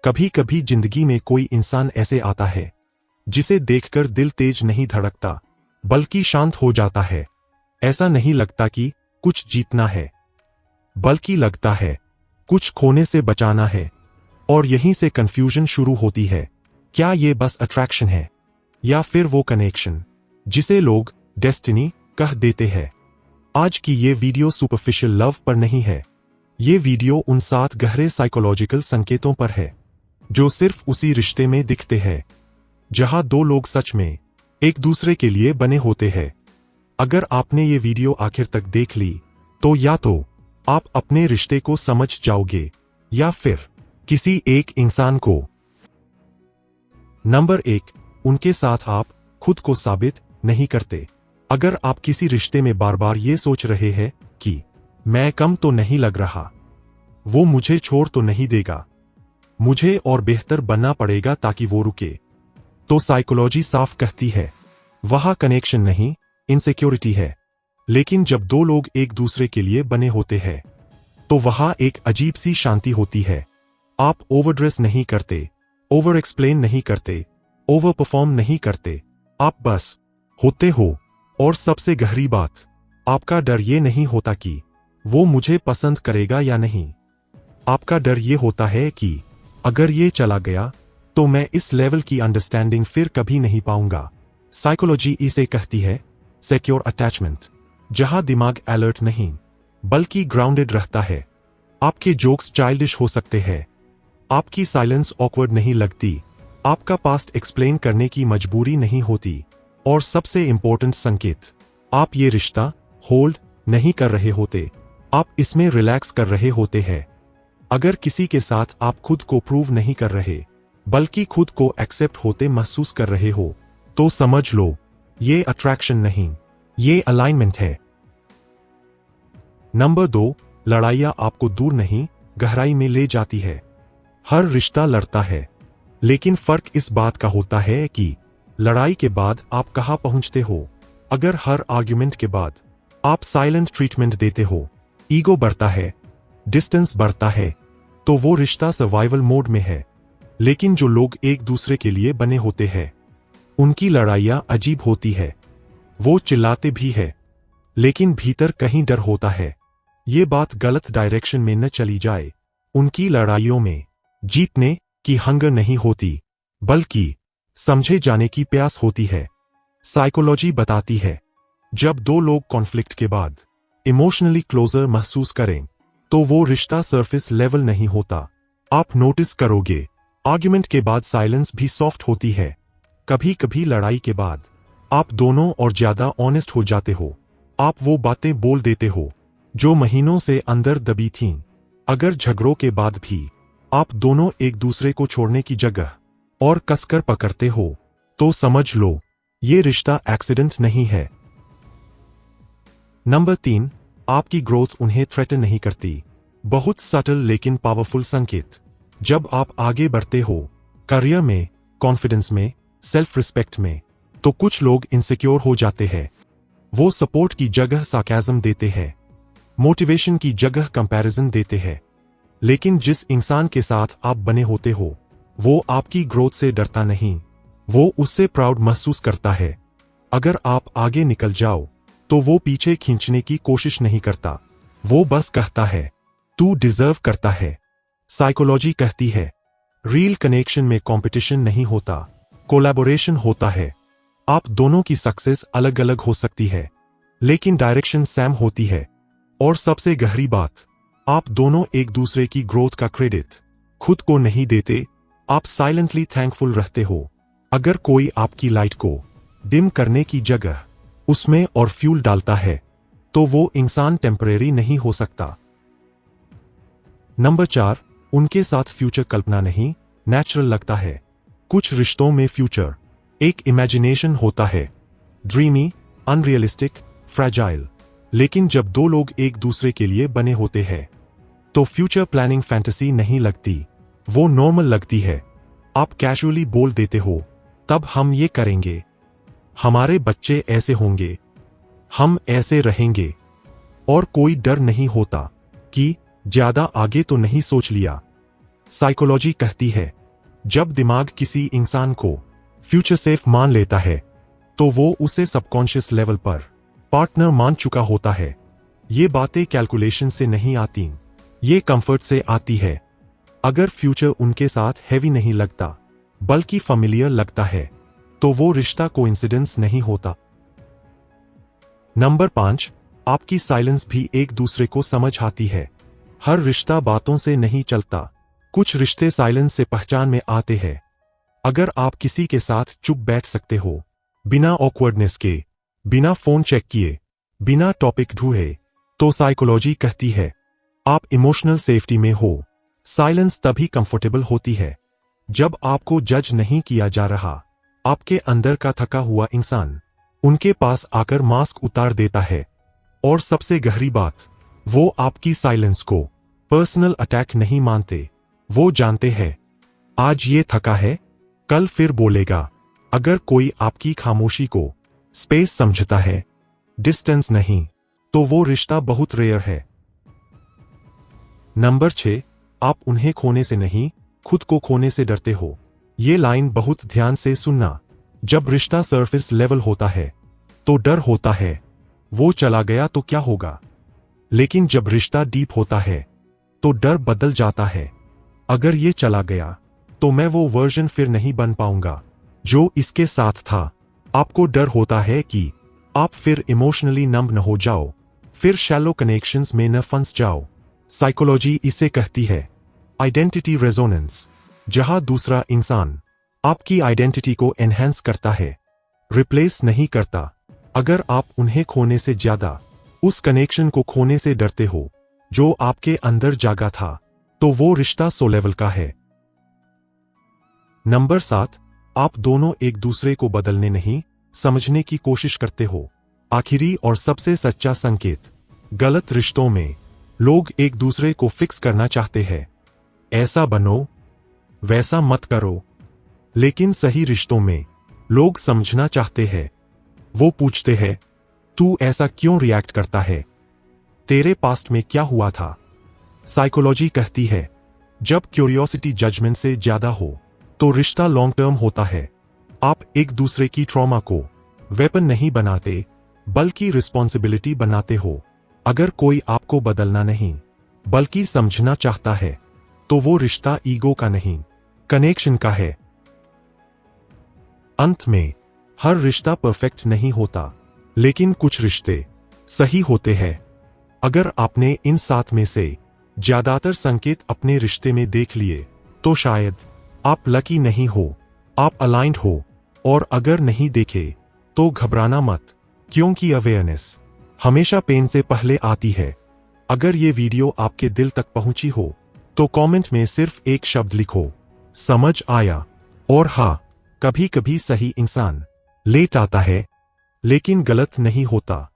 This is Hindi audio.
कभी कभी जिंदगी में कोई इंसान ऐसे आता है जिसे देखकर दिल तेज नहीं धड़कता बल्कि शांत हो जाता है। ऐसा नहीं लगता कि कुछ जीतना है, बल्कि लगता है कुछ खोने से बचाना है। और यहीं से कंफ्यूजन शुरू होती है। क्या ये बस अट्रैक्शन है या फिर वो कनेक्शन जिसे लोग डेस्टिनी कह देते हैं? आज की ये वीडियो सुपरफिशियल लव पर नहीं है। ये वीडियो उन 7 गहरे साइकोलॉजिकल संकेतों पर है जो सिर्फ उसी रिश्ते में दिखते हैं जहां 2 लोग सच में एक दूसरे के लिए बने होते हैं। अगर आपने ये वीडियो आखिर तक देख ली तो या तो आप अपने रिश्ते को समझ जाओगे या फिर किसी एक इंसान को। नंबर 1, उनके साथ आप खुद को साबित नहीं करते। अगर आप किसी रिश्ते में बार बार ये सोच रहे हैं कि मैं कम तो नहीं लग रहा, वो मुझे छोड़ तो नहीं देगा, मुझे और बेहतर बनना पड़ेगा ताकि वो रुके, तो साइकोलॉजी साफ कहती है वहां कनेक्शन नहीं, इनसिक्योरिटी है। लेकिन जब 2 लोग एक दूसरे के लिए बने होते हैं तो वहां एक अजीब सी शांति होती है। आप ओवरड्रेस नहीं करते, ओवर एक्सप्लेन नहीं करते, ओवर परफॉर्म नहीं करते, आप बस होते हो। और सबसे गहरी बात, आपका डर ये नहीं होता कि वो मुझे पसंद करेगा या नहीं। आपका डर ये होता है कि अगर ये चला गया तो मैं इस लेवल की अंडरस्टैंडिंग फिर कभी नहीं पाऊंगा। साइकोलॉजी इसे कहती है सिक्योर अटैचमेंट, जहां दिमाग अलर्ट नहीं बल्कि ग्राउंडेड रहता है। आपके जोक्स चाइल्डिश हो सकते हैं, आपकी साइलेंस ऑकवर्ड नहीं लगती, आपका पास्ट एक्सप्लेन करने की मजबूरी नहीं होती। और सबसे इंपॉर्टेंट संकेत, आप ये रिश्ता होल्ड नहीं कर रहे होते, आप इसमें रिलैक्स कर रहे होते हैं। अगर किसी के साथ आप खुद को प्रूव नहीं कर रहे बल्कि खुद को एक्सेप्ट होते महसूस कर रहे हो तो समझ लो ये अट्रैक्शन नहीं, ये अलाइनमेंट है। नंबर 2, लड़ाइयां आपको दूर नहीं गहराई में ले जाती है। हर रिश्ता लड़ता है, लेकिन फर्क इस बात का होता है कि लड़ाई के बाद आप कहां पहुंचते हो। अगर हर आर्ग्यूमेंट के बाद आप साइलेंट ट्रीटमेंट देते हो, ईगो बढ़ता है, डिस्टेंस बढ़ता है, तो वो रिश्ता सर्वाइवल मोड में है। लेकिन जो लोग एक दूसरे के लिए बने होते हैं उनकी लड़ाइयां अजीब होती है। वो चिल्लाते भी है लेकिन भीतर कहीं डर होता है ये बात गलत डायरेक्शन में न चली जाए। उनकी लड़ाइयों में जीतने की हंगर नहीं होती बल्कि समझे जाने की प्यास होती है। साइकोलॉजी बताती है जब 2 लोग कॉन्फ्लिक्ट के बाद इमोशनली क्लोजर महसूस करें तो वो रिश्ता सरफेस लेवल नहीं होता। आप नोटिस करोगे आर्ग्यूमेंट के बाद साइलेंस भी सॉफ्ट होती है। कभी कभी लड़ाई के बाद आप दोनों और ज्यादा ऑनेस्ट हो जाते हो। आप वो बातें बोल देते हो जो महीनों से अंदर दबी थीं। अगर झगड़ों के बाद भी आप दोनों एक दूसरे को छोड़ने की जगह और कसकर पकड़ते हो तो समझ लो ये रिश्ता एक्सीडेंट नहीं है। नंबर 3, आपकी ग्रोथ उन्हें थ्रेटन नहीं करती। बहुत सटल लेकिन पावरफुल संकेत। जब आप आगे बढ़ते हो करियर में, कॉन्फिडेंस में, सेल्फ रिस्पेक्ट में, तो कुछ लोग इनसिक्योर हो जाते हैं। वो सपोर्ट की जगह सार्केज्म देते हैं, मोटिवेशन की जगह कंपैरिजन देते हैं। लेकिन जिस इंसान के साथ आप बने होते हो वो आपकी ग्रोथ से डरता नहीं, वो उससे प्राउड महसूस करता है। अगर आप आगे निकल जाओ तो वो पीछे खींचने की कोशिश नहीं करता, वो बस कहता है तू डिजर्व करता है। साइकोलॉजी कहती है रियल कनेक्शन में कंपटीशन नहीं होता, कोलैबोरेशन होता है। आप दोनों की सक्सेस अलग अलग हो सकती है लेकिन डायरेक्शन सेम होती है। और सबसे गहरी बात, आप दोनों एक दूसरे की ग्रोथ का क्रेडिट खुद को नहीं देते, आप साइलेंटली थैंकफुल रहते हो। अगर कोई आपकी लाइट को डिम करने की जगह उसमें और फ्यूल डालता है तो वो इंसान टेम्परेरी नहीं हो सकता। नंबर 4, उनके साथ फ्यूचर कल्पना नहीं नेचुरल लगता है। कुछ रिश्तों में फ्यूचर एक इमेजिनेशन होता है, ड्रीमी, अनरियलिस्टिक, फ्रैजाइल। लेकिन जब 2 लोग एक दूसरे के लिए बने होते हैं तो फ्यूचर प्लानिंग फैंटेसी नहीं लगती, वो नॉर्मल लगती है। आप कैजुअली बोल देते हो तब हम ये करेंगे, हमारे बच्चे ऐसे होंगे, हम ऐसे रहेंगे। और कोई डर नहीं होता कि ज्यादा आगे तो नहीं सोच लिया। साइकोलॉजी कहती है, जब दिमाग किसी इंसान को फ्यूचर सेफ मान लेता है तो वो उसे सबकॉन्शियस लेवल पर पार्टनर मान चुका होता है। ये बातें कैलकुलेशन से नहीं आती, ये कंफर्ट से आती है। अगर फ्यूचर उनके साथ हैवी नहीं लगता बल्कि फैमिलियर लगता है तो वो रिश्ता कोइंसिडेंस नहीं होता। नंबर 5, आपकी साइलेंस भी एक दूसरे को समझ आती है। हर रिश्ता बातों से नहीं चलता, कुछ रिश्ते साइलेंस से पहचान में आते हैं। अगर आप किसी के साथ चुप बैठ सकते हो, बिना ऑकवर्डनेस के, बिना फोन चेक किए, बिना टॉपिक ढूंढे, तो साइकोलॉजी कहती है आप इमोशनल सेफ्टी में हो। साइलेंस तभी कंफर्टेबल होती है जब आपको जज नहीं किया जा रहा। आपके अंदर का थका हुआ इंसान उनके पास आकर मास्क उतार देता है। और सबसे गहरी बात, वो आपकी साइलेंस को पर्सनल अटैक नहीं मानते। वो जानते हैं आज ये थका है, कल फिर बोलेगा। अगर कोई आपकी खामोशी को स्पेस समझता है, डिस्टेंस नहीं, तो वो रिश्ता बहुत रेयर है। नंबर 6, आप उन्हें खोने से नहीं, खुद को खोने से डरते हो। ये लाइन बहुत ध्यान से सुनना। जब रिश्ता सरफेस लेवल होता है तो डर होता है वो चला गया तो क्या होगा, लेकिन जब रिश्ता डीप होता है तो डर बदल जाता है। अगर ये चला गया तो मैं वो वर्जन फिर नहीं बन पाऊंगा जो इसके साथ था। आपको डर होता है कि आप फिर इमोशनली नंब न हो जाओ, फिर शैलो कनेक्शंस में न फंस जाओ। साइकोलॉजी इसे कहती है आइडेंटिटी रेजोनेंस, जहां दूसरा इंसान आपकी आइडेंटिटी को एनहेंस करता है, रिप्लेस नहीं करता। अगर आप उन्हें खोने से ज्यादा उस कनेक्शन को खोने से डरते हो जो आपके अंदर जागा था, तो वो रिश्ता सो लेवल का है। नंबर 7, आप दोनों एक दूसरे को बदलने नहीं, समझने की कोशिश करते हो। आखिरी और सबसे सच्चा संकेत, गलत रिश्तों में लोग एक दूसरे को फिक्स करना चाहते हैं। ऐसा बनो, वैसा मत करो। लेकिन सही रिश्तों में लोग समझना चाहते हैं। वो पूछते हैं, तू ऐसा क्यों रिएक्ट करता है? तेरे पास्ट में क्या हुआ था? साइकोलॉजी कहती है, जब क्यूरियोसिटी जजमेंट से ज्यादा हो तो रिश्ता लॉन्ग टर्म होता है। आप एक दूसरे की ट्रॉमा को वेपन नहीं बनाते, बल्कि रिस्पॉन्सिबिलिटी बनाते हो। अगर कोई आपको बदलना नहीं, बल्कि समझना चाहता है, तो वो रिश्ता ईगो का नहीं, कनेक्शन का है। अंत में, हर रिश्ता परफेक्ट नहीं होता, लेकिन कुछ रिश्ते सही होते हैं। अगर आपने इन 7 में से ज्यादातर संकेत अपने रिश्ते में देख लिए, तो शायद आप लकी नहीं हो, आप अलाइंड हो। और अगर नहीं देखे, तो घबराना मत, क्योंकि अवेयरनेस हमेशा पेन से पहले आती है। अगर ये वीडियो आपके दिल तक पहुंची हो, तो कमेंट में सिर्फ एक शब्द लिखो, समझ आया। और हाँ, कभी कभी सही इंसान लेट आता है, लेकिन गलत नहीं होता।